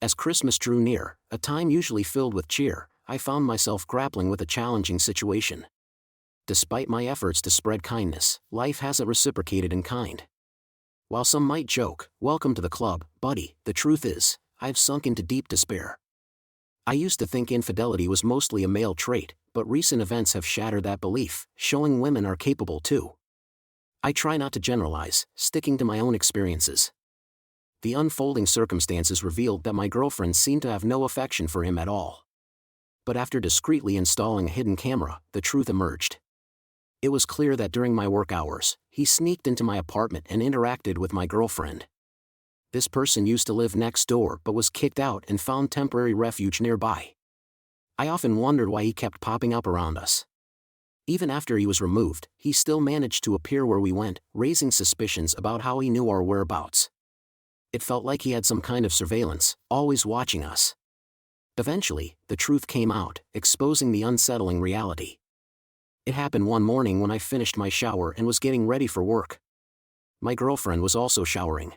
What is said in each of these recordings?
As Christmas drew near, a time usually filled with cheer, I found myself grappling with a challenging situation. Despite my efforts to spread kindness, life hasn't reciprocated in kind. While some might joke, "Welcome to the club, buddy," the truth is, I've sunk into deep despair. I used to think infidelity was mostly a male trait, but recent events have shattered that belief, showing women are capable too. I try not to generalize, sticking to my own experiences. The unfolding circumstances revealed that my girlfriend seemed to have no affection for him at all. But after discreetly installing a hidden camera, the truth emerged. It was clear that during my work hours, he sneaked into my apartment and interacted with my girlfriend. This person used to live next door but was kicked out and found temporary refuge nearby. I often wondered why he kept popping up around us. Even after he was removed, he still managed to appear where we went, raising suspicions about how he knew our whereabouts. It felt like he had some kind of surveillance, always watching us. Eventually, the truth came out, exposing the unsettling reality. It happened one morning when I finished my shower and was getting ready for work. My girlfriend was also showering.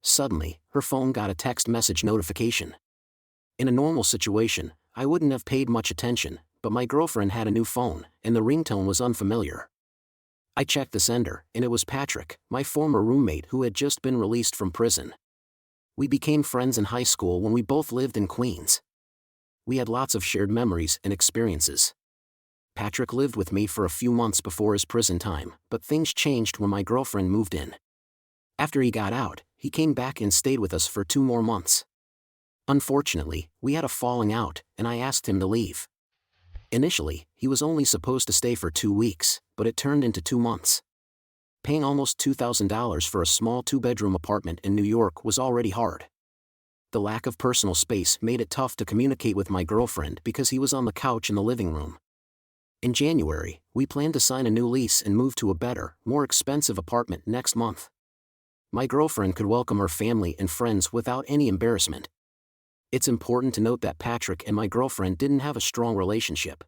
Suddenly, her phone got a text message notification. In a normal situation, I wouldn't have paid much attention, but my girlfriend had a new phone, and the ringtone was unfamiliar. I checked the sender, and it was Patrick, my former roommate who had just been released from prison. We became friends in high school when we both lived in Queens. We had lots of shared memories and experiences. Patrick lived with me for a few months before his prison time, but things changed when my girlfriend moved in. After he got out, he came back and stayed with us for 2 more months. Unfortunately, we had a falling out, and I asked him to leave. Initially, he was only supposed to stay for 2 weeks, but it turned into 2 months. Paying almost $2,000 for a small 2-bedroom apartment in New York was already hard. The lack of personal space made it tough to communicate with my girlfriend because he was on the couch in the living room. In January, we planned to sign a new lease and move to a better, more expensive apartment next month. My girlfriend could welcome her family and friends without any embarrassment. It's important to note that Patrick and my girlfriend didn't have a strong relationship.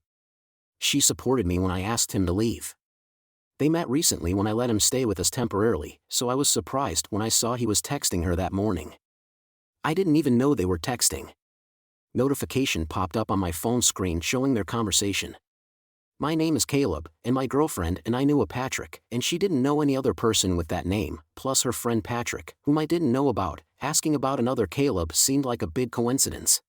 She supported me when I asked him to leave. They met recently when I let him stay with us temporarily, so I was surprised when I saw he was texting her that morning. I didn't even know they were texting. Notification popped up on my phone screen showing their conversation. "My name is Caleb, and my girlfriend and I knew a Patrick, and she didn't know any other person with that name, plus her friend Patrick, whom I didn't know about. Asking about another Caleb seemed like a big coincidence."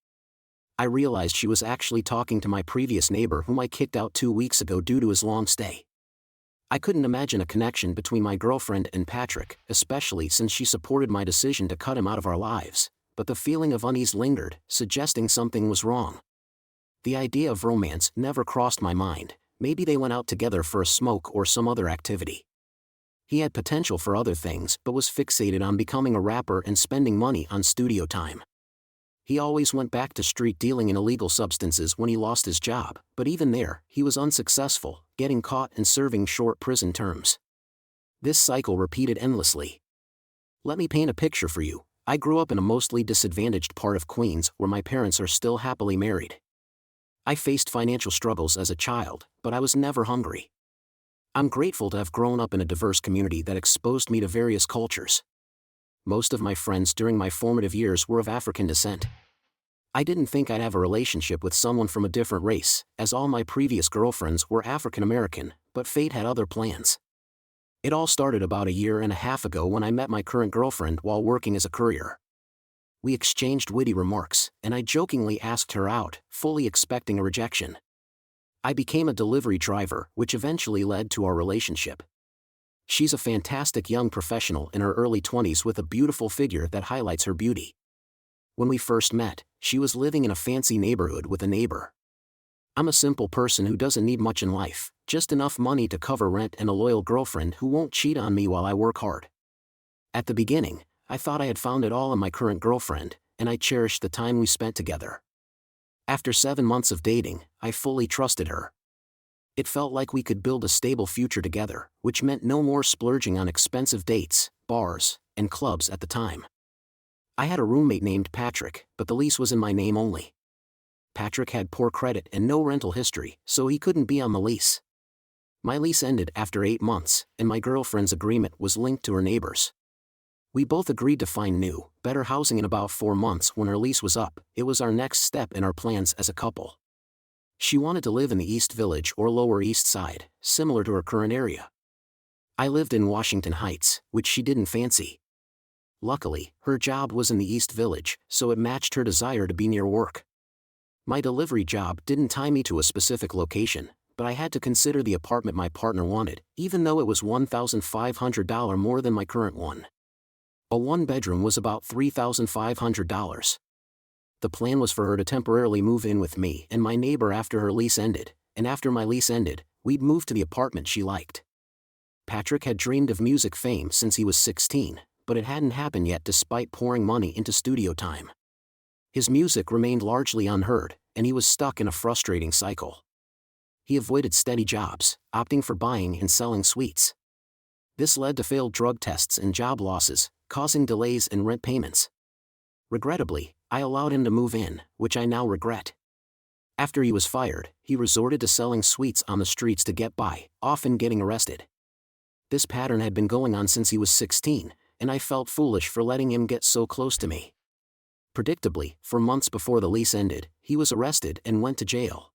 I realized she was actually talking to my previous neighbor whom I kicked out 2 weeks ago due to his long stay. I couldn't imagine a connection between my girlfriend and Patrick, especially since she supported my decision to cut him out of our lives, but the feeling of unease lingered, suggesting something was wrong. The idea of romance never crossed my mind. Maybe they went out together for a smoke or some other activity. He had potential for other things but was fixated on becoming a rapper and spending money on studio time. He always went back to street dealing in illegal substances when he lost his job, but even there, he was unsuccessful, getting caught and serving short prison terms. This cycle repeated endlessly. Let me paint a picture for you. I grew up in a mostly disadvantaged part of Queens where my parents are still happily married. I faced financial struggles as a child, but I was never hungry. I'm grateful to have grown up in a diverse community that exposed me to various cultures. Most of my friends during my formative years were of African descent. I didn't think I'd have a relationship with someone from a different race, as all my previous girlfriends were African American, but fate had other plans. It all started about 1.5 years ago when I met my current girlfriend while working as a courier. We exchanged witty remarks, and I jokingly asked her out, fully expecting a rejection. I became a delivery driver, which eventually led to our relationship. She's a fantastic young professional in her early 20s with a beautiful figure that highlights her beauty. When we first met, she was living in a fancy neighborhood with a neighbor. I'm a simple person who doesn't need much in life, just enough money to cover rent and a loyal girlfriend who won't cheat on me while I work hard. At the beginning, I thought I had found it all in my current girlfriend, and I cherished the time we spent together. After 7 months of dating, I fully trusted her. It felt like we could build a stable future together, which meant no more splurging on expensive dates, bars, and clubs at the time. I had a roommate named Patrick, but the lease was in my name only. Patrick had poor credit and no rental history, so he couldn't be on the lease. My lease ended after 8 months, and my girlfriend's agreement was linked to her neighbor's. We both agreed to find new, better housing in about 4 months when our lease was up. It was our next step in our plans as a couple. She wanted to live in the East Village or Lower East Side, similar to her current area. I lived in Washington Heights, which she didn't fancy. Luckily, her job was in the East Village, so it matched her desire to be near work. My delivery job didn't tie me to a specific location, but I had to consider the apartment my partner wanted, even though it was $1,500 more than my current one. A one-bedroom was about $3,500. The plan was for her to temporarily move in with me and my neighbor after her lease ended, and after my lease ended, we'd move to the apartment she liked. Patrick had dreamed of music fame since he was 16, but it hadn't happened yet despite pouring money into studio time. His music remained largely unheard, and he was stuck in a frustrating cycle. He avoided steady jobs, opting for buying and selling sweets. This led to failed drug tests and job losses, causing delays in rent payments. Regrettably, I allowed him to move in, which I now regret. After he was fired, he resorted to selling sweets on the streets to get by, often getting arrested. This pattern had been going on since he was 16, and I felt foolish for letting him get so close to me. Predictably, for months before the lease ended, he was arrested and went to jail.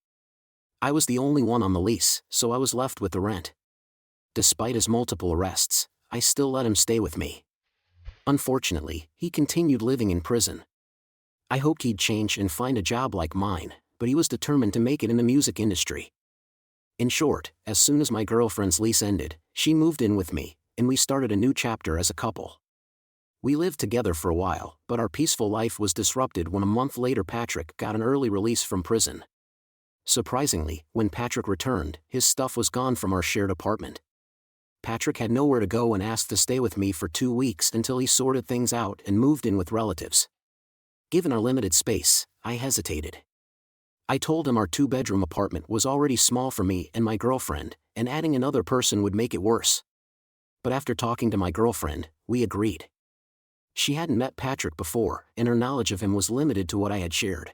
I was the only one on the lease, so I was left with the rent. Despite his multiple arrests, I still let him stay with me. Unfortunately, he continued living in prison. I hoped he'd change and find a job like mine, but he was determined to make it in the music industry. In short, as soon as my girlfriend's lease ended, she moved in with me, and we started a new chapter as a couple. We lived together for a while, but our peaceful life was disrupted when a month later Patrick got an early release from prison. Surprisingly, when Patrick returned, his stuff was gone from our shared apartment. Patrick had nowhere to go and asked to stay with me for 2 weeks until he sorted things out and moved in with relatives. Given our limited space, I hesitated. I told him our 2-bedroom apartment was already small for me and my girlfriend, and adding another person would make it worse. But after talking to my girlfriend, we agreed. She hadn't met Patrick before, and her knowledge of him was limited to what I had shared.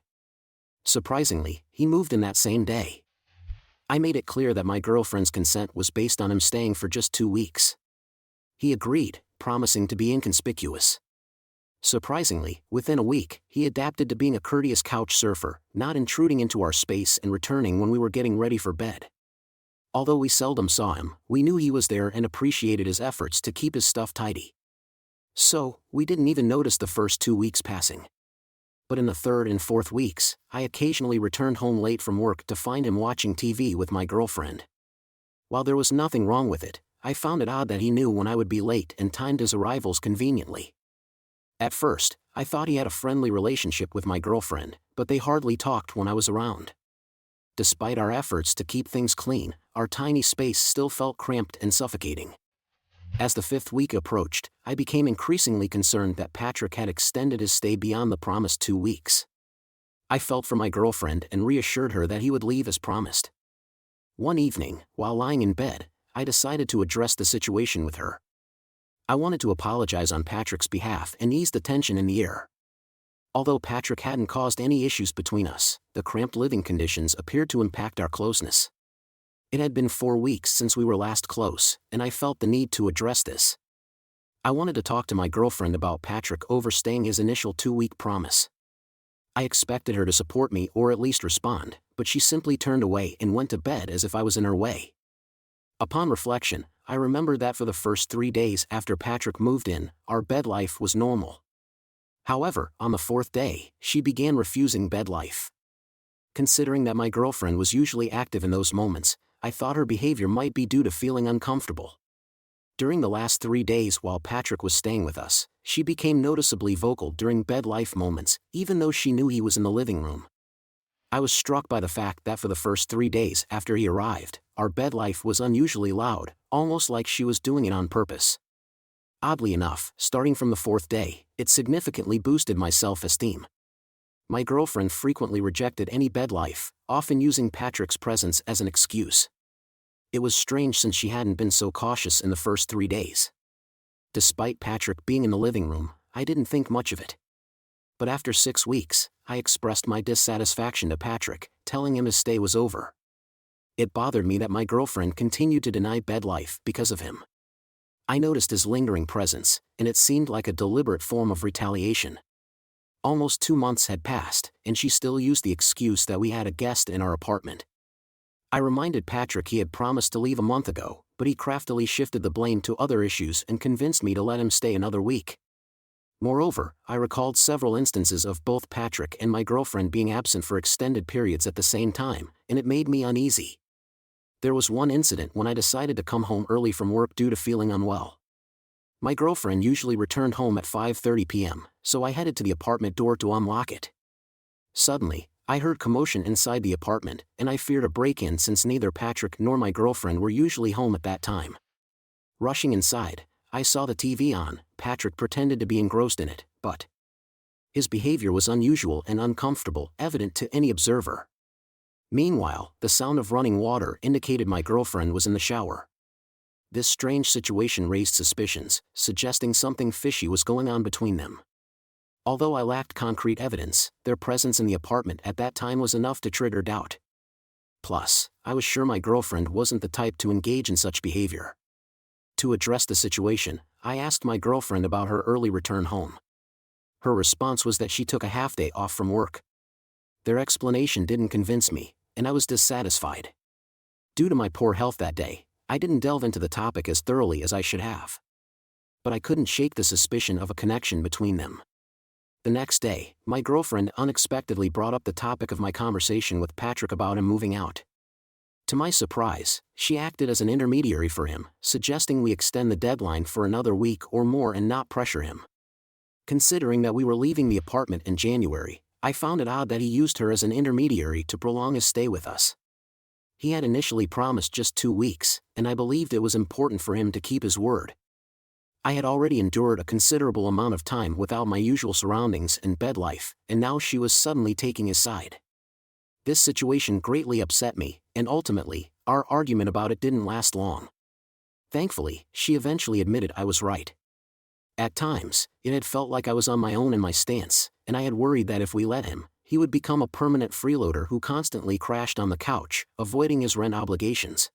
Surprisingly, he moved in that same day. I made it clear that my girlfriend's consent was based on him staying for just 2 weeks. He agreed, promising to be inconspicuous. Surprisingly, within a week, he adapted to being a courteous couch surfer, not intruding into our space and returning when we were getting ready for bed. Although we seldom saw him, we knew he was there and appreciated his efforts to keep his stuff tidy. So, we didn't even notice the first 2 weeks passing. But in the 3rd and 4th weeks, I occasionally returned home late from work to find him watching TV with my girlfriend. While there was nothing wrong with it, I found it odd that he knew when I would be late and timed his arrivals conveniently. At first, I thought he had a friendly relationship with my girlfriend, but they hardly talked when I was around. Despite our efforts to keep things clean, our tiny space still felt cramped and suffocating. As the 5th week approached, I became increasingly concerned that Patrick had extended his stay beyond the promised 2 weeks. I felt for my girlfriend and reassured her that he would leave as promised. One evening, while lying in bed, I decided to address the situation with her. I wanted to apologize on Patrick's behalf and ease the tension in the air. Although Patrick hadn't caused any issues between us, the cramped living conditions appeared to impact our closeness. It had been 4 weeks since we were last close, and I felt the need to address this. I wanted to talk to my girlfriend about Patrick overstaying his initial 2-week promise. I expected her to support me or at least respond, but she simply turned away and went to bed as if I was in her way. Upon reflection, I remembered that for the first 3 days after Patrick moved in, our bed life was normal. However, on the 4th day, she began refusing bed life. Considering that my girlfriend was usually active in those moments, I thought her behavior might be due to feeling uncomfortable. During the last 3 days while Patrick was staying with us, she became noticeably vocal during bed life moments, even though she knew he was in the living room. I was struck by the fact that for the first 3 days after he arrived, our bed life was unusually loud, almost like she was doing it on purpose. Oddly enough, starting from the 4th day, it significantly boosted my self-esteem. My girlfriend frequently rejected any bed life, often using Patrick's presence as an excuse. It was strange since she hadn't been so cautious in the first 3 days. Despite Patrick being in the living room, I didn't think much of it. But after 6 weeks, I expressed my dissatisfaction to Patrick, telling him his stay was over. It bothered me that my girlfriend continued to deny bed life because of him. I noticed his lingering presence, and it seemed like a deliberate form of retaliation. Almost 2 months had passed, and she still used the excuse that we had a guest in our apartment. I reminded Patrick he had promised to leave a month ago, but he craftily shifted the blame to other issues and convinced me to let him stay another week. Moreover, I recalled several instances of both Patrick and my girlfriend being absent for extended periods at the same time, and it made me uneasy. There was one incident when I decided to come home early from work due to feeling unwell. My girlfriend usually returned home at 5:30 p.m., so I headed to the apartment door to unlock it. Suddenly, I heard commotion inside the apartment, and I feared a break-in since neither Patrick nor my girlfriend were usually home at that time. Rushing inside, I saw the TV on. Patrick pretended to be engrossed in it, but his behavior was unusual and uncomfortable, evident to any observer. Meanwhile, the sound of running water indicated my girlfriend was in the shower. This strange situation raised suspicions, suggesting something fishy was going on between them. Although I lacked concrete evidence, their presence in the apartment at that time was enough to trigger doubt. Plus, I was sure my girlfriend wasn't the type to engage in such behavior. To address the situation, I asked my girlfriend about her early return home. Her response was that she took a half-day off from work. Their explanation didn't convince me, and I was dissatisfied. Due to my poor health that day, I didn't delve into the topic as thoroughly as I should have. But I couldn't shake the suspicion of a connection between them. The next day, my girlfriend unexpectedly brought up the topic of my conversation with Patrick about him moving out. To my surprise, she acted as an intermediary for him, suggesting we extend the deadline for another week or more and not pressure him. Considering that we were leaving the apartment in January, I found it odd that he used her as an intermediary to prolong his stay with us. He had initially promised just 2 weeks, and I believed it was important for him to keep his word. I had already endured a considerable amount of time without my usual surroundings and bed life, and now she was suddenly taking his side. This situation greatly upset me, and ultimately, our argument about it didn't last long. Thankfully, she eventually admitted I was right. At times, it had felt like I was on my own in my stance, and I had worried that if we let him, he would become a permanent freeloader who constantly crashed on the couch, avoiding his rent obligations.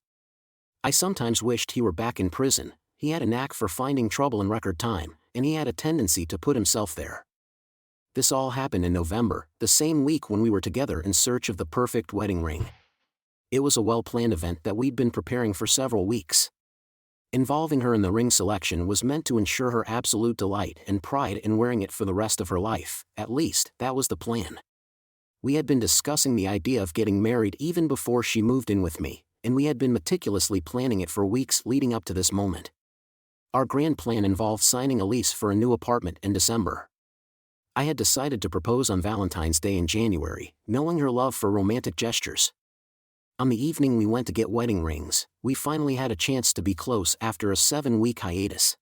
I sometimes wished he were back in prison. He had a knack for finding trouble in record time, and he had a tendency to put himself there. This all happened in November, the same week when we were together in search of the perfect wedding ring. It was a well-planned event that we'd been preparing for several weeks. Involving her in the ring selection was meant to ensure her absolute delight and pride in wearing it for the rest of her life. At least, that was the plan. We had been discussing the idea of getting married even before she moved in with me, and we had been meticulously planning it for weeks leading up to this moment. Our grand plan involved signing a lease for a new apartment in December. I had decided to propose on Valentine's Day in January, knowing her love for romantic gestures. On the evening we went to get wedding rings, we finally had a chance to be close after a 7-week hiatus.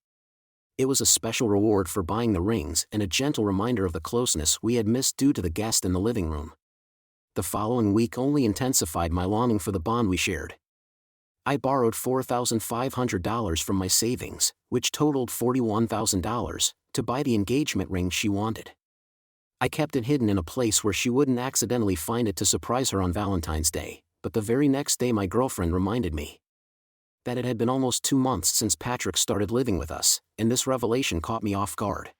It was a special reward for buying the rings and a gentle reminder of the closeness we had missed due to the guest in the living room. The following week only intensified my longing for the bond we shared. I borrowed $4,500 from my savings, which totaled $41,000, to buy the engagement ring she wanted. I kept it hidden in a place where she wouldn't accidentally find it to surprise her on Valentine's Day, but the very next day my girlfriend reminded me that it had been almost 2 months since Patrick started living with us, and this revelation caught me off guard.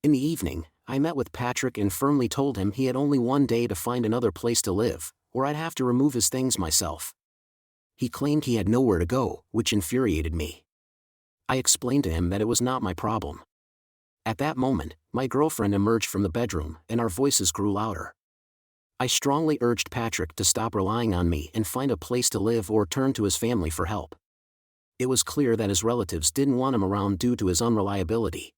In the evening, I met with Patrick and firmly told him he had only 1 day to find another place to live, or I'd have to remove his things myself. He claimed he had nowhere to go, which infuriated me. I explained to him that it was not my problem. At that moment, my girlfriend emerged from the bedroom, and our voices grew louder. I strongly urged Patrick to stop relying on me and find a place to live or turn to his family for help. It was clear that his relatives didn't want him around due to his unreliability.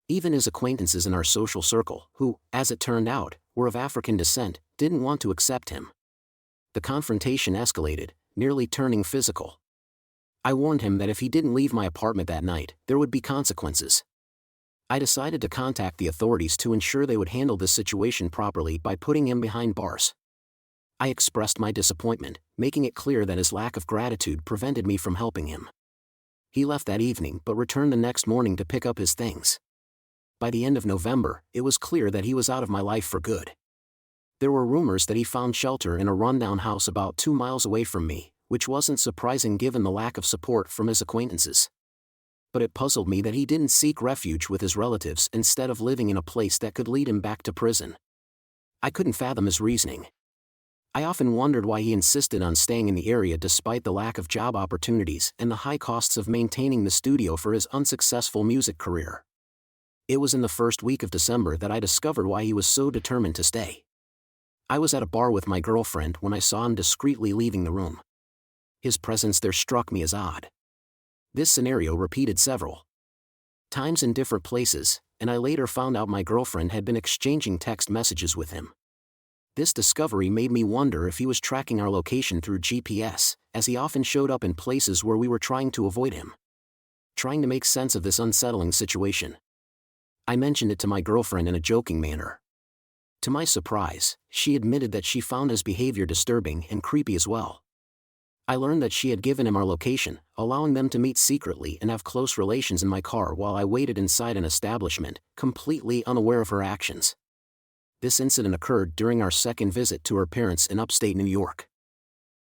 Even his acquaintances in our social circle, who, as it turned out, were of African descent, didn't want to accept him. The confrontation escalated, nearly turning physical. I warned him that if he didn't leave my apartment that night, there would be consequences. I decided to contact the authorities to ensure they would handle this situation properly by putting him behind bars. I expressed my disappointment, making it clear that his lack of gratitude prevented me from helping him. He left that evening but returned the next morning to pick up his things. By the end of November, it was clear that he was out of my life for good. There were rumors that he found shelter in a rundown house about 2 miles away from me, which wasn't surprising given the lack of support from his acquaintances. but it puzzled me that he didn't seek refuge with his relatives instead of living in a place that could lead him back to prison. I couldn't fathom his reasoning. I often wondered why he insisted on staying in the area despite the lack of job opportunities and the high costs of maintaining the studio for his unsuccessful music career. It was in the first week of December that I discovered why he was so determined to stay. I was at a bar with my girlfriend when I saw him discreetly leaving the room. His presence there struck me as odd. This scenario repeated several times in different places, and I later found out my girlfriend had been exchanging text messages with him. This discovery made me wonder if he was tracking our location through GPS, as he often showed up in places where we were trying to avoid him. Trying to make sense of this unsettling situation, I mentioned it to my girlfriend in a joking manner. To my surprise, she admitted that she found his behavior disturbing and creepy as well. I learned that she had given him our location, allowing them to meet secretly and have close relations in my car while I waited inside an establishment, completely unaware of her actions. This incident occurred during our second visit to her parents in upstate New York.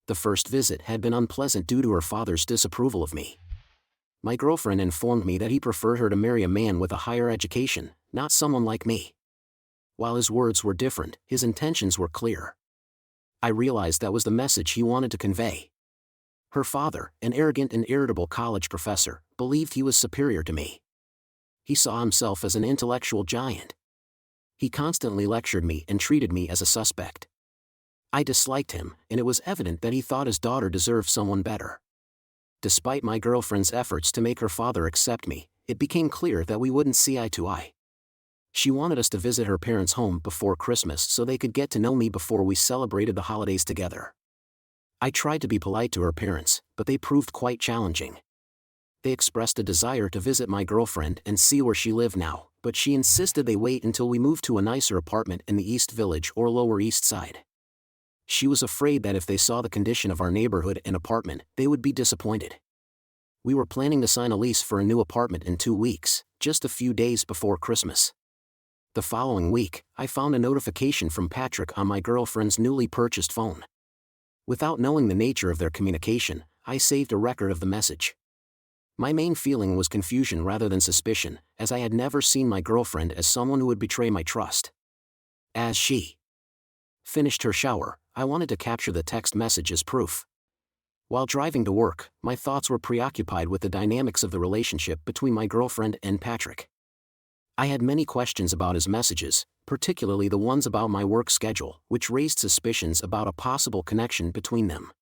The first visit had been unpleasant due to her father's disapproval of me. My girlfriend informed me that he preferred her to marry a man with a higher education, not someone like me. While his words were different, his intentions were clear. I realized that was the message he wanted to convey. Her father, an arrogant and irritable college professor, believed he was superior to me. He saw himself as an intellectual giant. He constantly lectured me and treated me as a suspect. I disliked him, and it was evident that he thought his daughter deserved someone better. Despite my girlfriend's efforts to make her father accept me, it became clear that we wouldn't see eye to eye. She wanted us to visit her parents' home before Christmas so they could get to know me before we celebrated the holidays together. I tried to be polite to her parents, but they proved quite challenging. They expressed a desire to visit my girlfriend and see where she lived now, but she insisted they wait until we moved to a nicer apartment in the East Village or Lower East Side. She was afraid that if they saw the condition of our neighborhood and apartment, they would be disappointed. We were planning to sign a lease for a new apartment in 2 weeks, just a few days before Christmas. The following week, I found a notification from Patrick on my girlfriend's newly purchased phone. Without knowing the nature of their communication, I saved a record of the message. My main feeling was confusion rather than suspicion, as I had never seen my girlfriend as someone who would betray my trust. As she finished her shower, I wanted to capture the text message as proof. While driving to work, my thoughts were preoccupied with the dynamics of the relationship between my girlfriend and Patrick. I had many questions about his messages, particularly the ones about my work schedule, which raised suspicions about a possible connection between them.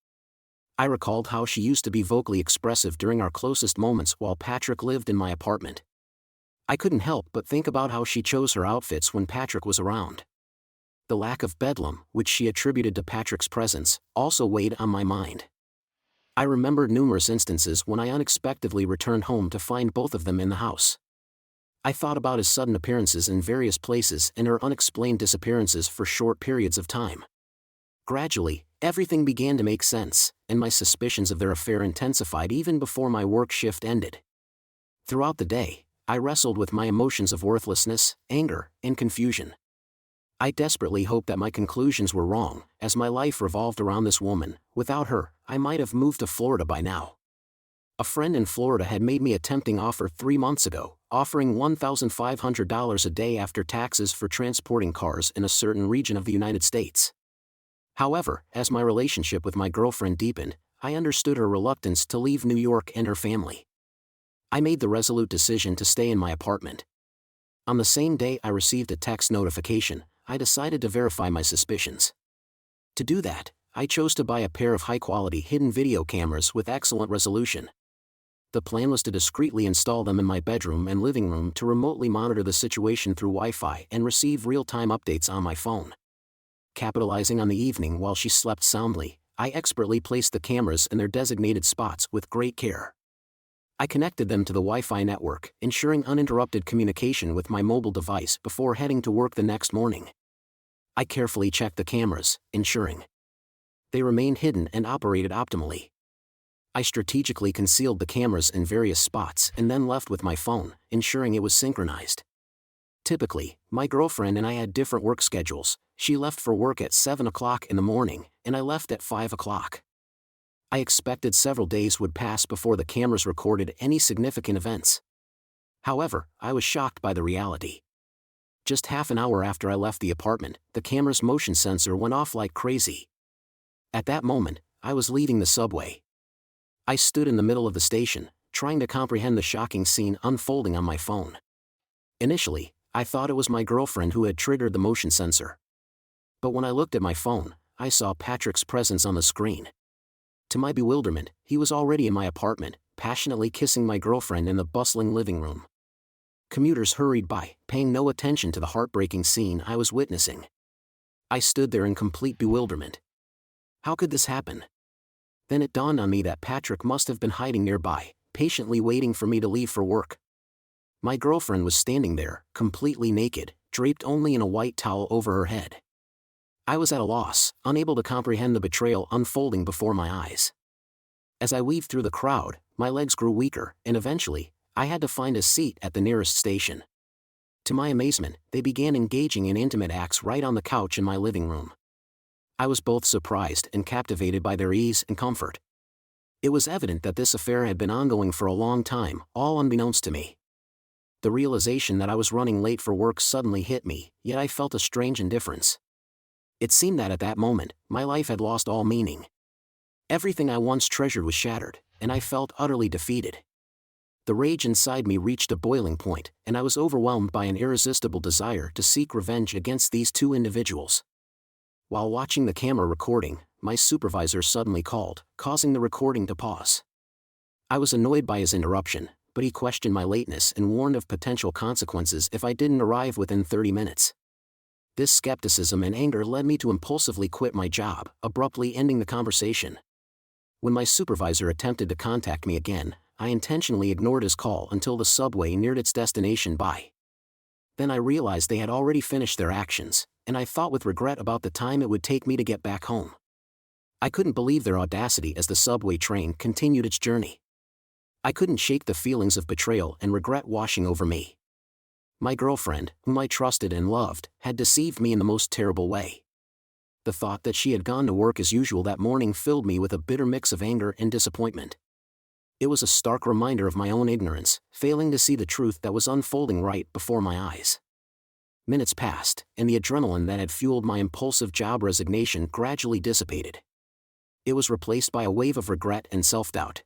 I recalled how she used to be vocally expressive during our closest moments while Patrick lived in my apartment. I couldn't help but think about how she chose her outfits when Patrick was around. The lack of bedlam, which she attributed to Patrick's presence, also weighed on my mind. I remembered numerous instances when I unexpectedly returned home to find both of them in the house. I thought about his sudden appearances in various places and her unexplained disappearances for short periods of time. Gradually, everything began to make sense, and my suspicions of their affair intensified even before my work shift ended. Throughout the day, I wrestled with my emotions of worthlessness, anger, and confusion. I desperately hoped that my conclusions were wrong, as my life revolved around this woman. Without her, I might have moved to Florida by now. A friend in Florida had made me a tempting offer 3 months ago, offering $1,500 a day after taxes for transporting cars in a certain region of the United States. However, as my relationship with my girlfriend deepened, I understood her reluctance to leave New York and her family. I made the resolute decision to stay in my apartment. On the same day I received a text notification, I decided to verify my suspicions. To do that, I chose to buy a pair of high-quality hidden video cameras with excellent resolution. The plan was to discreetly install them in my bedroom and living room to remotely monitor the situation through Wi-Fi and receive real-time updates on my phone. Capitalizing on the evening while she slept soundly, I expertly placed the cameras in their designated spots with great care. I connected them to the Wi-Fi network, ensuring uninterrupted communication with my mobile device before heading to work the next morning. I carefully checked the cameras, ensuring they remained hidden and operated optimally. I strategically concealed the cameras in various spots and then left with my phone, ensuring it was synchronized. Typically, my girlfriend and I had different work schedules. She left for work at 7 o'clock in the morning, and I left at 5 o'clock. I expected several days would pass before the cameras recorded any significant events. However, I was shocked by the reality. Just half an hour after I left the apartment, the camera's motion sensor went off like crazy. At that moment, I was leaving the subway. I stood in the middle of the station, trying to comprehend the shocking scene unfolding on my phone. Initially, I thought it was my girlfriend who had triggered the motion sensor. But when I looked at my phone, I saw Patrick's presence on the screen. To my bewilderment, he was already in my apartment, passionately kissing my girlfriend in the bustling living room. Commuters hurried by, paying no attention to the heartbreaking scene I was witnessing. I stood there in complete bewilderment. How could this happen? Then it dawned on me that Patrick must have been hiding nearby, patiently waiting for me to leave for work. My girlfriend was standing there, completely naked, draped only in a white towel over her head. I was at a loss, unable to comprehend the betrayal unfolding before my eyes. As I weaved through the crowd, my legs grew weaker, and eventually, I had to find a seat at the nearest station. To my amazement, they began engaging in intimate acts right on the couch in my living room. I was both surprised and captivated by their ease and comfort. It was evident that this affair had been ongoing for a long time, all unbeknownst to me. The realization that I was running late for work suddenly hit me, yet I felt a strange indifference. It seemed that at that moment, my life had lost all meaning. Everything I once treasured was shattered, and I felt utterly defeated. The rage inside me reached a boiling point, and I was overwhelmed by an irresistible desire to seek revenge against these two individuals. While watching the camera recording, my supervisor suddenly called, causing the recording to pause. I was annoyed by his interruption, but he questioned my lateness and warned of potential consequences if I didn't arrive within 30 minutes. This skepticism and anger led me to impulsively quit my job, abruptly ending the conversation. When my supervisor attempted to contact me again, I intentionally ignored his call until the subway neared its destination by. Then I realized they had already finished their actions, and I thought with regret about the time it would take me to get back home. I couldn't believe their audacity as the subway train continued its journey. I couldn't shake the feelings of betrayal and regret washing over me. My girlfriend, whom I trusted and loved, had deceived me in the most terrible way. The thought that she had gone to work as usual that morning filled me with a bitter mix of anger and disappointment. It was a stark reminder of my own ignorance, failing to see the truth that was unfolding right before my eyes. Minutes passed, and the adrenaline that had fueled my impulsive job resignation gradually dissipated. It was replaced by a wave of regret and self-doubt.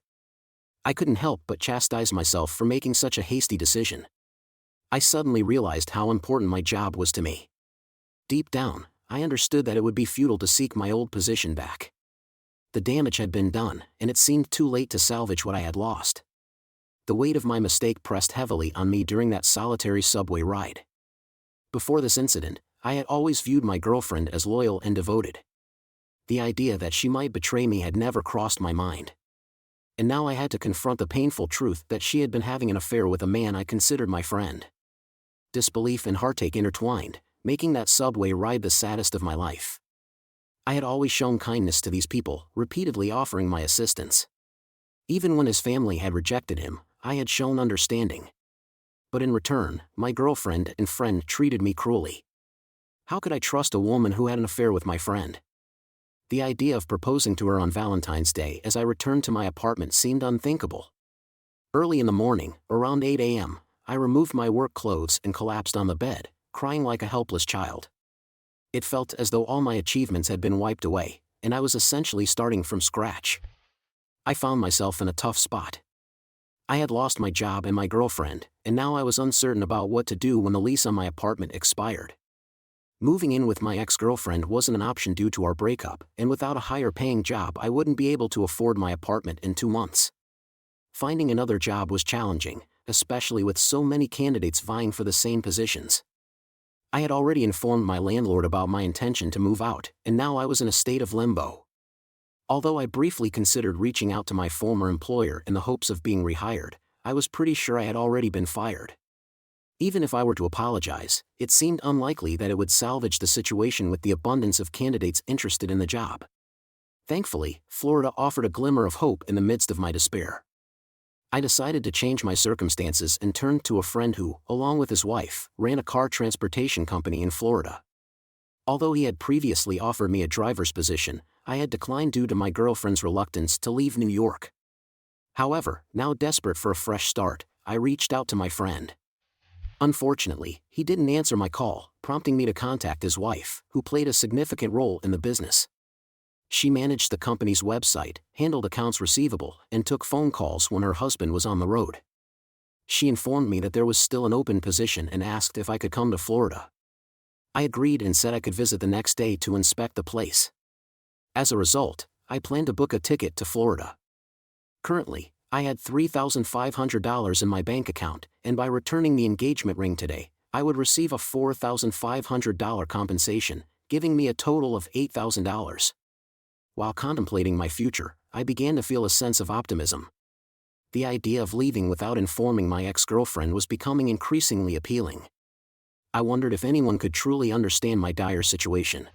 I couldn't help but chastise myself for making such a hasty decision. I suddenly realized how important my job was to me. Deep down, I understood that it would be futile to seek my old position back. The damage had been done, and it seemed too late to salvage what I had lost. The weight of my mistake pressed heavily on me during that solitary subway ride. Before this incident, I had always viewed my girlfriend as loyal and devoted. The idea that she might betray me had never crossed my mind. And now I had to confront the painful truth that she had been having an affair with a man I considered my friend. Disbelief and heartache intertwined, making that subway ride the saddest of my life. I had always shown kindness to these people, repeatedly offering my assistance. Even when his family had rejected him, I had shown understanding. But in return, my girlfriend and friend treated me cruelly. How could I trust a woman who had an affair with my friend? The idea of proposing to her on Valentine's Day as I returned to my apartment seemed unthinkable. Early in the morning, around 8 a.m., I removed my work clothes and collapsed on the bed, crying like a helpless child. It felt as though all my achievements had been wiped away, and I was essentially starting from scratch. I found myself in a tough spot. I had lost my job and my girlfriend, and now I was uncertain about what to do when the lease on my apartment expired. Moving in with my ex-girlfriend wasn't an option due to our breakup, and without a higher-paying job I wouldn't be able to afford my apartment in 2 months. Finding another job was challenging, especially with so many candidates vying for the same positions. I had already informed my landlord about my intention to move out, and now I was in a state of limbo. Although I briefly considered reaching out to my former employer in the hopes of being rehired, I was pretty sure I had already been fired. Even if I were to apologize, it seemed unlikely that it would salvage the situation with the abundance of candidates interested in the job. Thankfully, Florida offered a glimmer of hope in the midst of my despair. I decided to change my circumstances and turned to a friend who, along with his wife, ran a car transportation company in Florida. Although he had previously offered me a driver's position, I had declined due to my girlfriend's reluctance to leave New York. However, now desperate for a fresh start, I reached out to my friend. Unfortunately, he didn't answer my call, prompting me to contact his wife, who played a significant role in the business. She managed the company's website, handled accounts receivable, and took phone calls when her husband was on the road. She informed me that there was still an open position and asked if I could come to Florida. I agreed and said I could visit the next day to inspect the place. As a result, I planned to book a ticket to Florida. Currently, I had $3,500 in my bank account, and by returning the engagement ring today, I would receive a $4,500 compensation, giving me a total of $8,000. While contemplating my future, I began to feel a sense of optimism. The idea of leaving without informing my ex-girlfriend was becoming increasingly appealing. I wondered if anyone could truly understand my dire situation.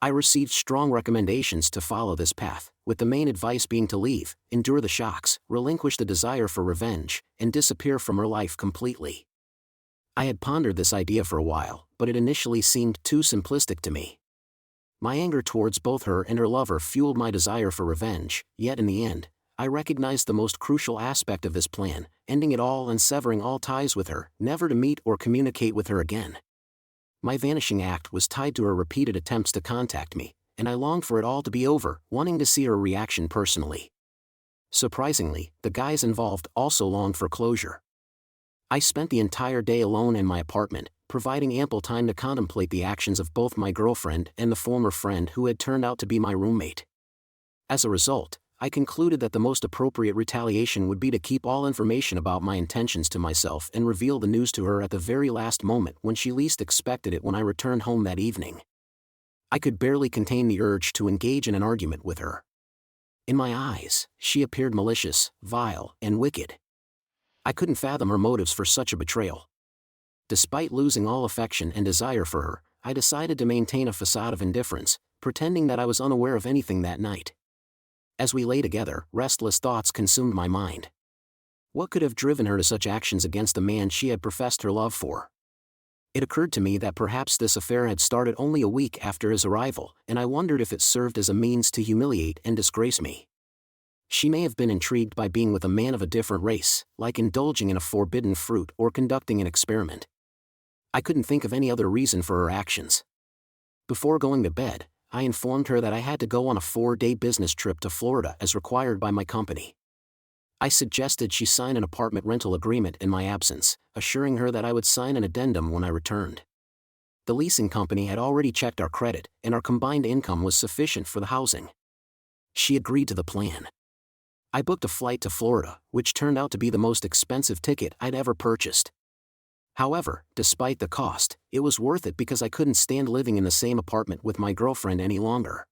I received strong recommendations to follow this path, with the main advice being to leave, endure the shocks, relinquish the desire for revenge, and disappear from her life completely. I had pondered this idea for a while, but it initially seemed too simplistic to me. My anger towards both her and her lover fueled my desire for revenge, yet in the end, I recognized the most crucial aspect of this plan, ending it all and severing all ties with her, never to meet or communicate with her again. My vanishing act was tied to her repeated attempts to contact me, and I longed for it all to be over, wanting to see her reaction personally. Surprisingly, the guys involved also longed for closure. I spent the entire day alone in my apartment, providing ample time to contemplate the actions of both my girlfriend and the former friend who had turned out to be my roommate. As a result, I concluded that the most appropriate retaliation would be to keep all information about my intentions to myself and reveal the news to her at the very last moment when she least expected it when I returned home that evening. I could barely contain the urge to engage in an argument with her. In my eyes, she appeared malicious, vile, and wicked. I couldn't fathom her motives for such a betrayal. Despite losing all affection and desire for her, I decided to maintain a facade of indifference, pretending that I was unaware of anything that night. As we lay together, restless thoughts consumed my mind. What could have driven her to such actions against the man she had professed her love for? It occurred to me that perhaps this affair had started only a week after his arrival, and I wondered if it served as a means to humiliate and disgrace me. She may have been intrigued by being with a man of a different race, like indulging in a forbidden fruit or conducting an experiment. I couldn't think of any other reason for her actions. Before going to bed, I informed her that I had to go on a 4-day business trip to Florida as required by my company. I suggested she sign an apartment rental agreement in my absence, assuring her that I would sign an addendum when I returned. The leasing company had already checked our credit, and our combined income was sufficient for the housing. She agreed to the plan. I booked a flight to Florida, which turned out to be the most expensive ticket I'd ever purchased. However, despite the cost, it was worth it because I couldn't stand living in the same apartment with my girlfriend any longer.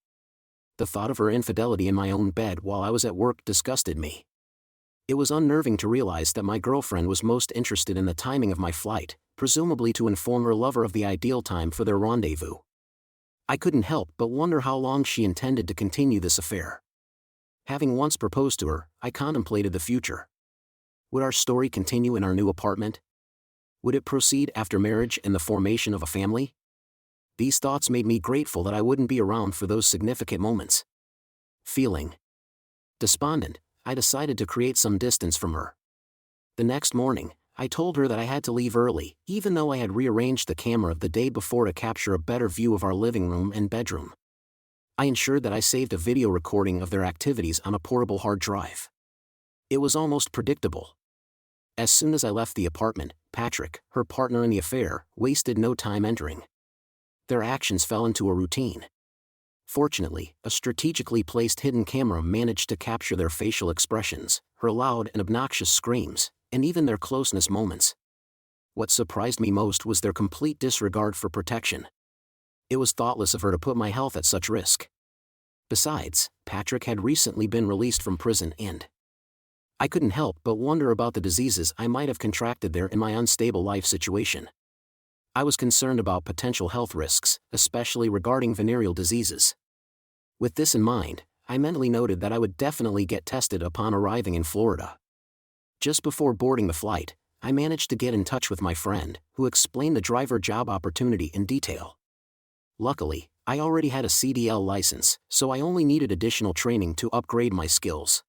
The thought of her infidelity in my own bed while I was at work disgusted me. It was unnerving to realize that my girlfriend was most interested in the timing of my flight, presumably to inform her lover of the ideal time for their rendezvous. I couldn't help but wonder how long she intended to continue this affair. Having once proposed to her, I contemplated the future. Would our story continue in our new apartment? Would it proceed after marriage and the formation of a family? These thoughts made me grateful that I wouldn't be around for those significant moments. Feeling despondent, I decided to create some distance from her. The next morning, I told her that I had to leave early, even though I had rearranged the camera the day before to capture a better view of our living room and bedroom. I ensured that I saved a video recording of their activities on a portable hard drive. It was almost predictable. As soon as I left the apartment, Patrick, her partner in the affair, wasted no time entering. Their actions fell into a routine. Fortunately, a strategically placed hidden camera managed to capture their facial expressions, her loud and obnoxious screams, and even their closeness moments. What surprised me most was their complete disregard for protection. It was thoughtless of her to put my health at such risk. Besides, Patrick had recently been released from prison and I couldn't help but wonder about the diseases I might have contracted there in my unstable life situation. I was concerned about potential health risks, especially regarding venereal diseases. With this in mind, I mentally noted that I would definitely get tested upon arriving in Florida. Just before boarding the flight, I managed to get in touch with my friend, who explained the driver job opportunity in detail. Luckily, I already had a CDL license, so I only needed additional training to upgrade my skills.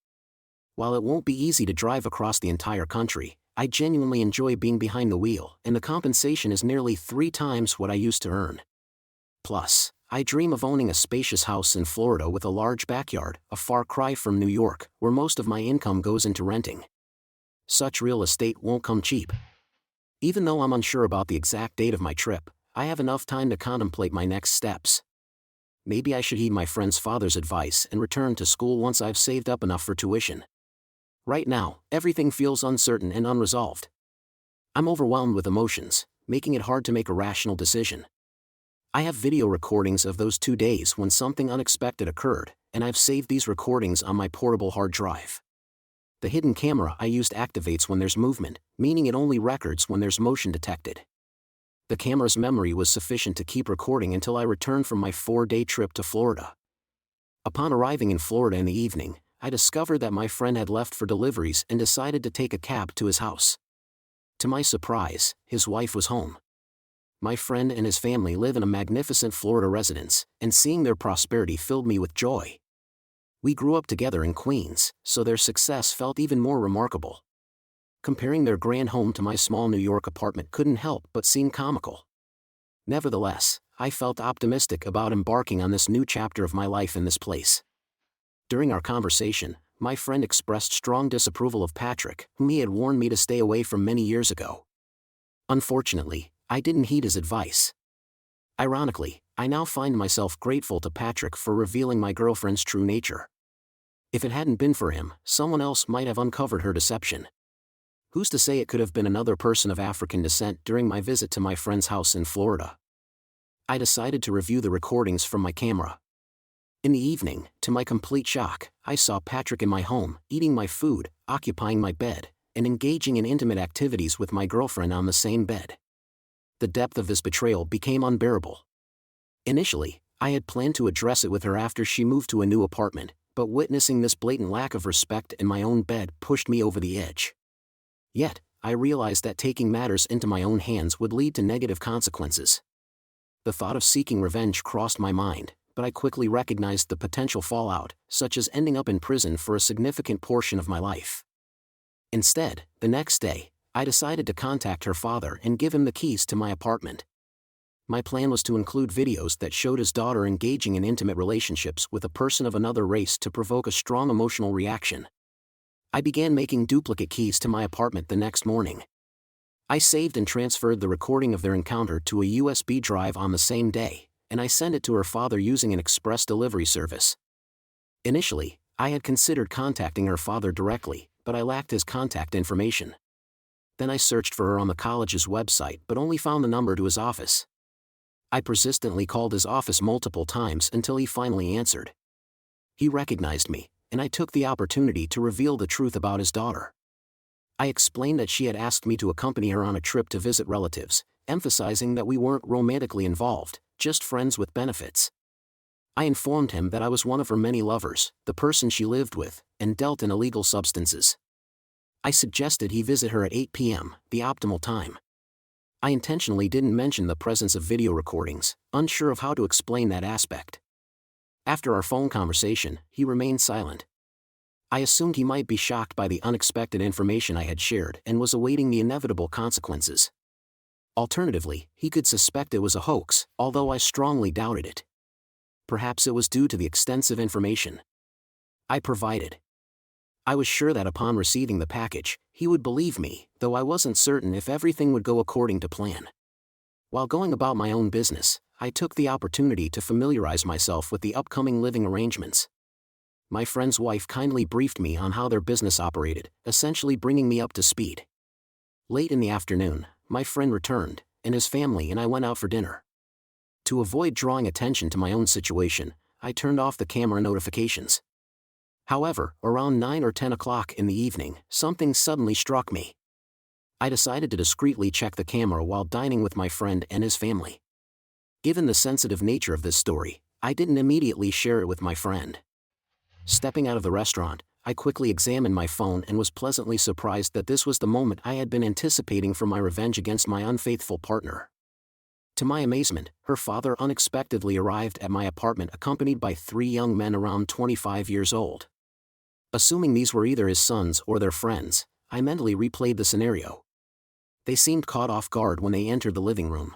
While it won't be easy to drive across the entire country, I genuinely enjoy being behind the wheel, and the compensation is nearly 3 times what I used to earn. Plus, I dream of owning a spacious house in Florida with a large backyard, a far cry from New York, where most of my income goes into renting. Such real estate won't come cheap. Even though I'm unsure about the exact date of my trip, I have enough time to contemplate my next steps. Maybe I should heed my friend's father's advice and return to school once I've saved up enough for tuition. Right now, everything feels uncertain and unresolved. I'm overwhelmed with emotions, making it hard to make a rational decision. I have video recordings of those 2 days when something unexpected occurred, and I've saved these recordings on my portable hard drive. The hidden camera I used activates when there's movement, meaning it only records when there's motion detected. The camera's memory was sufficient to keep recording until I returned from my 4-day trip to Florida. Upon arriving in Florida in the evening, I discovered that my friend had left for deliveries and decided to take a cab to his house. To my surprise, his wife was home. My friend and his family live in a magnificent Florida residence, and seeing their prosperity filled me with joy. We grew up together in Queens, so their success felt even more remarkable. Comparing their grand home to my small New York apartment couldn't help but seem comical. Nevertheless, I felt optimistic about embarking on this new chapter of my life in this place. During our conversation, my friend expressed strong disapproval of Patrick, whom he had warned me to stay away from many years ago. Unfortunately, I didn't heed his advice. Ironically, I now find myself grateful to Patrick for revealing my girlfriend's true nature. If it hadn't been for him, someone else might have uncovered her deception. Who's to say it could have been another person of African descent during my visit to my friend's house in Florida? I decided to review the recordings from my camera. In the evening, to my complete shock, I saw Patrick in my home, eating my food, occupying my bed, and engaging in intimate activities with my girlfriend on the same bed. The depth of this betrayal became unbearable. Initially, I had planned to address it with her after she moved to a new apartment, but witnessing this blatant lack of respect in my own bed pushed me over the edge. Yet, I realized that taking matters into my own hands would lead to negative consequences. The thought of seeking revenge crossed my mind, but I quickly recognized the potential fallout, such as ending up in prison for a significant portion of my life. Instead, the next day, I decided to contact her father and give him the keys to my apartment. My plan was to include videos that showed his daughter engaging in intimate relationships with a person of another race to provoke a strong emotional reaction. I began making duplicate keys to my apartment the next morning. I saved and transferred the recording of their encounter to a USB drive on the same day, and I sent it to her father using an express delivery service. Initially, I had considered contacting her father directly, but I lacked his contact information. Then I searched for her on the college's website but only found the number to his office. I persistently called his office multiple times until he finally answered. He recognized me, and I took the opportunity to reveal the truth about his daughter. I explained that she had asked me to accompany her on a trip to visit relatives, emphasizing that we weren't romantically involved, just friends with benefits. I informed him that I was one of her many lovers, the person she lived with, and dealt in illegal substances. I suggested he visit her at 8 p.m., the optimal time. I intentionally didn't mention the presence of video recordings, unsure of how to explain that aspect. After our phone conversation, he remained silent. I assumed he might be shocked by the unexpected information I had shared and was awaiting the inevitable consequences. Alternatively, he could suspect it was a hoax, although I strongly doubted it. Perhaps it was due to the extensive information I provided. I was sure that upon receiving the package, he would believe me, though I wasn't certain if everything would go according to plan. While going about my own business, I took the opportunity to familiarize myself with the upcoming living arrangements. My friend's wife kindly briefed me on how their business operated, essentially bringing me up to speed. Late in the afternoon, my friend returned, and his family and I went out for dinner. To avoid drawing attention to my own situation, I turned off the camera notifications. However, around 9 or 10 o'clock in the evening, something suddenly struck me. I decided to discreetly check the camera while dining with my friend and his family. Given the sensitive nature of this story, I didn't immediately share it with my friend. Stepping out of the restaurant, I quickly examined my phone and was pleasantly surprised that this was the moment I had been anticipating for my revenge against my unfaithful partner. To my amazement, her father unexpectedly arrived at my apartment accompanied by 3 young men around 25 years old. Assuming these were either his sons or their friends, I mentally replayed the scenario. They seemed caught off guard when they entered the living room.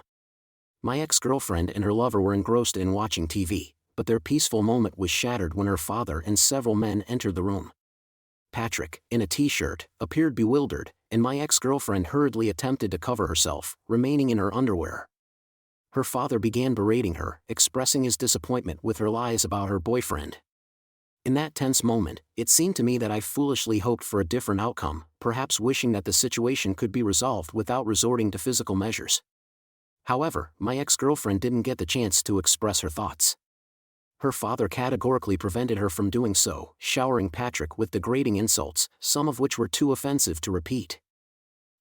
My ex-girlfriend and her lover were engrossed in watching TV, but their peaceful moment was shattered when her father and several men entered the room. Patrick, in a t-shirt, appeared bewildered, and my ex-girlfriend hurriedly attempted to cover herself, remaining in her underwear. Her father began berating her, expressing his disappointment with her lies about her boyfriend. In that tense moment, it seemed to me that I foolishly hoped for a different outcome, perhaps wishing that the situation could be resolved without resorting to physical measures. However, my ex-girlfriend didn't get the chance to express her thoughts. Her father categorically prevented her from doing so, showering Patrick with degrading insults, some of which were too offensive to repeat.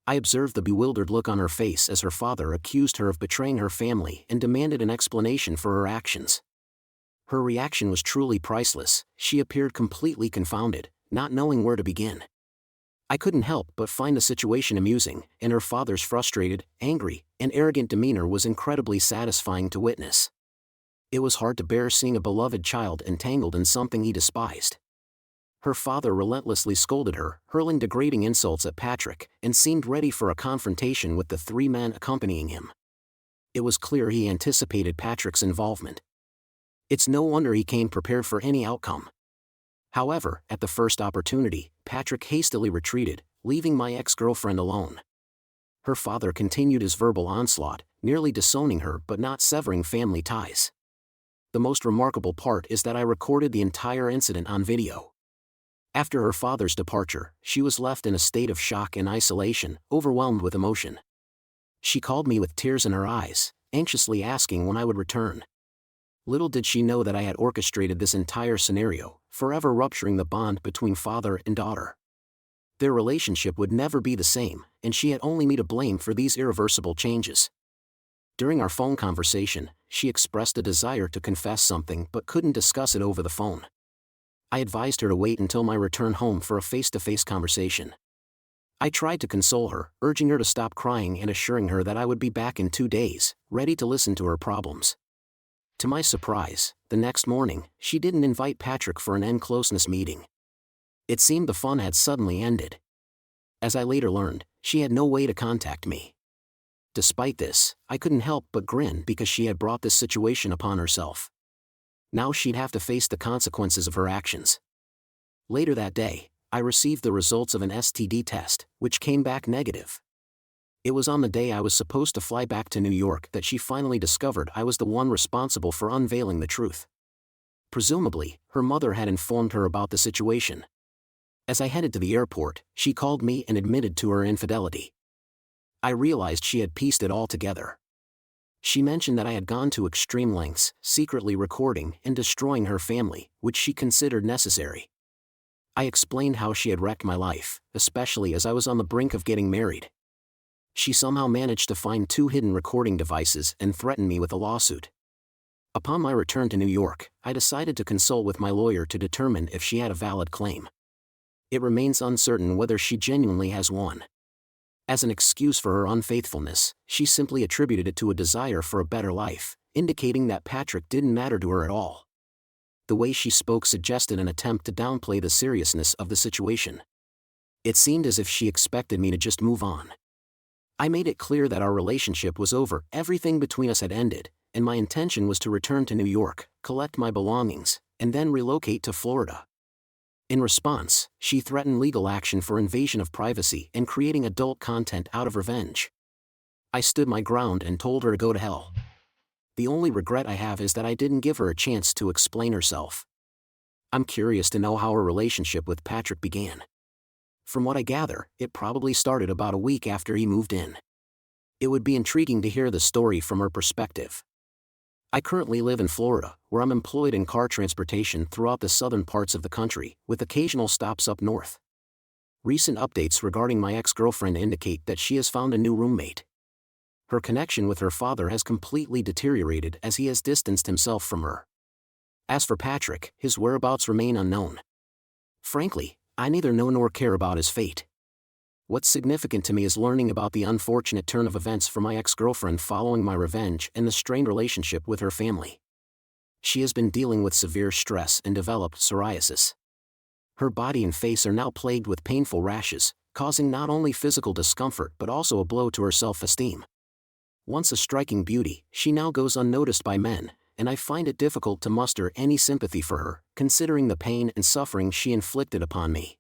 I observed the bewildered look on her face as her father accused her of betraying her family and demanded an explanation for her actions. Her reaction was truly priceless. She appeared completely confounded, not knowing where to begin. I couldn't help but find the situation amusing, and her father's frustrated, angry, and arrogant demeanor was incredibly satisfying to witness. It was hard to bear seeing a beloved child entangled in something he despised. Her father relentlessly scolded her, hurling degrading insults at Patrick, and seemed ready for a confrontation with the 3 men accompanying him. It was clear he anticipated Patrick's involvement. It's no wonder he came prepared for any outcome. However, at the first opportunity, Patrick hastily retreated, leaving my ex-girlfriend alone. Her father continued his verbal onslaught, nearly disowning her but not severing family ties. The most remarkable part is that I recorded the entire incident on video. After her father's departure, she was left in a state of shock and isolation, overwhelmed with emotion. She called me with tears in her eyes, anxiously asking when I would return. Little did she know that I had orchestrated this entire scenario, forever rupturing the bond between father and daughter. Their relationship would never be the same, and she had only me to blame for these irreversible changes. During our phone conversation, she expressed a desire to confess something but couldn't discuss it over the phone. I advised her to wait until my return home for a face-to-face conversation. I tried to console her, urging her to stop crying and assuring her that I would be back in 2 days, ready to listen to her problems. To my surprise, the next morning, she didn't invite Patrick for an end-closeness meeting. It seemed the fun had suddenly ended. As I later learned, she had no way to contact me. Despite this, I couldn't help but grin because she had brought this situation upon herself. Now she'd have to face the consequences of her actions. Later that day, I received the results of an STD test, which came back negative. It was on the day I was supposed to fly back to New York that she finally discovered I was the one responsible for unveiling the truth. Presumably, her mother had informed her about the situation. As I headed to the airport, she called me and admitted to her infidelity. I realized she had pieced it all together. She mentioned that I had gone to extreme lengths, secretly recording and destroying her family, which she considered necessary. I explained how she had wrecked my life, especially as I was on the brink of getting married. She somehow managed to find 2 hidden recording devices and threatened me with a lawsuit. Upon my return to New York, I decided to consult with my lawyer to determine if she had a valid claim. It remains uncertain whether she genuinely has one. As an excuse for her unfaithfulness, she simply attributed it to a desire for a better life, indicating that Patrick didn't matter to her at all. The way she spoke suggested an attempt to downplay the seriousness of the situation. It seemed as if she expected me to just move on. I made it clear that our relationship was over, everything between us had ended, and my intention was to return to New York, collect my belongings, and then relocate to Florida. In response, she threatened legal action for invasion of privacy and creating adult content out of revenge. I stood my ground and told her to go to hell. The only regret I have is that I didn't give her a chance to explain herself. I'm curious to know how her relationship with Patrick began. From what I gather, it probably started about a week after he moved in. It would be intriguing to hear the story from her perspective. I currently live in Florida, where I'm employed in car transportation throughout the southern parts of the country, with occasional stops up north. Recent updates regarding my ex-girlfriend indicate that she has found a new roommate. Her connection with her father has completely deteriorated as he has distanced himself from her. As for Patrick, his whereabouts remain unknown. Frankly, I neither know nor care about his fate. What's significant to me is learning about the unfortunate turn of events for my ex-girlfriend following my revenge and the strained relationship with her family. She has been dealing with severe stress and developed psoriasis. Her body and face are now plagued with painful rashes, causing not only physical discomfort but also a blow to her self-esteem. Once a striking beauty, she now goes unnoticed by men, and I find it difficult to muster any sympathy for her, considering the pain and suffering she inflicted upon me.